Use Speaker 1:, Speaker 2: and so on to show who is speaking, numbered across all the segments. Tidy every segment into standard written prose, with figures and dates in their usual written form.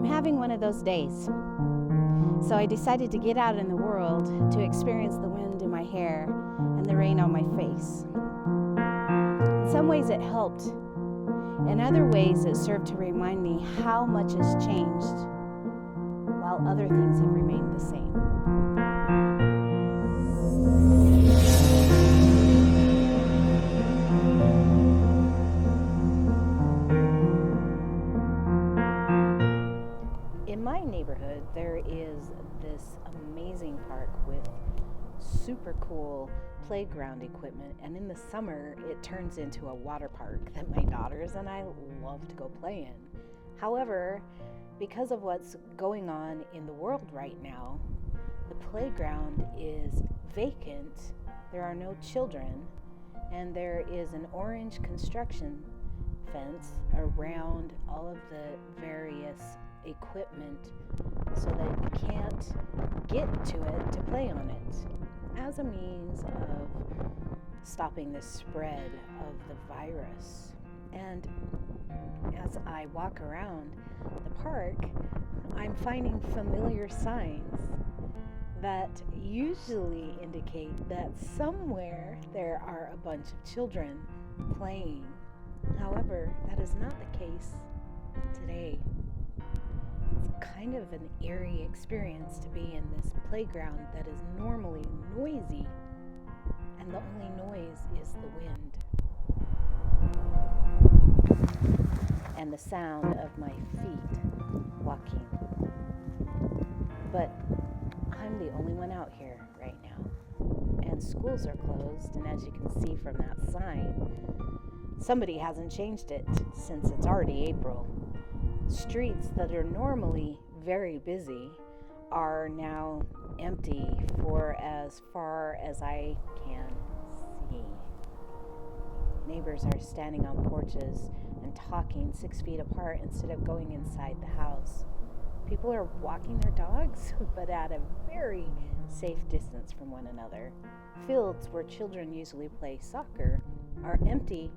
Speaker 1: I'm having one of those days. So I decided to get out in the world to experience the wind in my hair and the rain on my face. In some ways it helped. In other ways it served to remind me how much has changed while other things have remained the same. In my neighborhood, there is this amazing park with super cool playground equipment, and in the summer it turns into a water park that my daughters and I love to go play in. However, because of what's going on in the world right now, the playground is vacant, there are no children, and there is an orange construction fence around all of the various equipment so that you can't get to it to play on it, as a means of stopping the spread of the virus. And as I walk around the park, I'm finding familiar signs that usually indicate that somewhere there are a bunch of children playing. However, that is not the case today. It's kind of an eerie experience to be in this playground that is normally noisy, and the only noise is the wind and the sound of my feet walking. But I'm the only one out here right now, and schools are closed, and as you can see from that sign, somebody hasn't changed it since it's already April. Streets that are normally very busy are now empty for as far as I can see. Neighbors are standing on porches and talking 6 feet apart instead of going inside the house. People are walking their dogs, but at a very safe distance from one another. Fields where children usually play soccer are empty,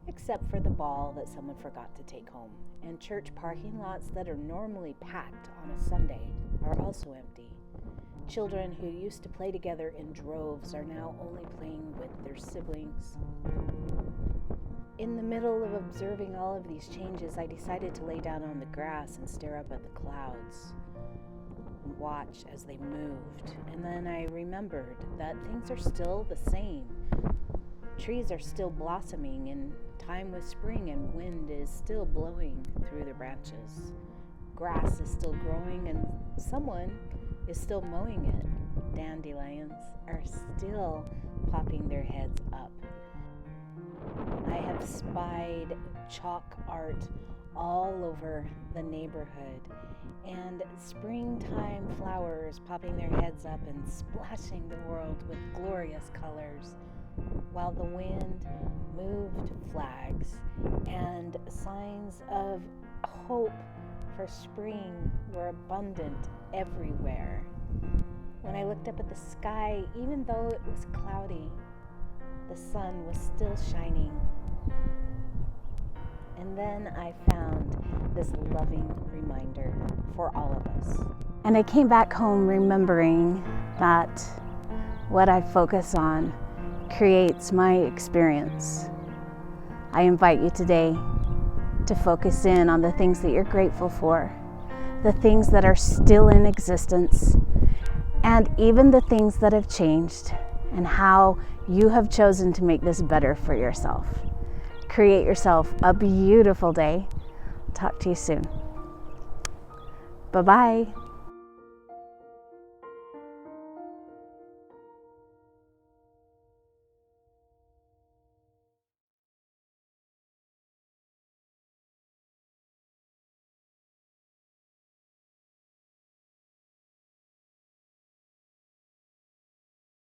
Speaker 1: except for the ball that someone forgot to take home. And church parking lots that are normally packed on a Sunday are also empty. Children who used to play together in droves are now only playing with their siblings. In the middle of observing all of these changes, I decided to lay down on the grass and stare up at the clouds and watch as they moved. And then I remembered that things are still the same. Trees are still blossoming in time with spring, and wind is still blowing through the branches. Grass is still growing, and someone is still mowing it. Dandelions are still popping their heads up. I have spied chalk art all over the neighborhood, and springtime flowers popping their heads up and splashing the world with glorious colors, while the wind moved flags and signs of hope for spring were abundant everywhere. When I looked up at the sky, even though it was cloudy, the sun was still shining. And then I found this loving reminder for all of us. And I came back home remembering that what I focus on creates my experience. I invite you today to focus in on the things that you're grateful for, the things that are still in existence, and even the things that have changed, and how you have chosen to make this better for yourself. Create yourself a beautiful day. Talk to you soon. Bye-bye.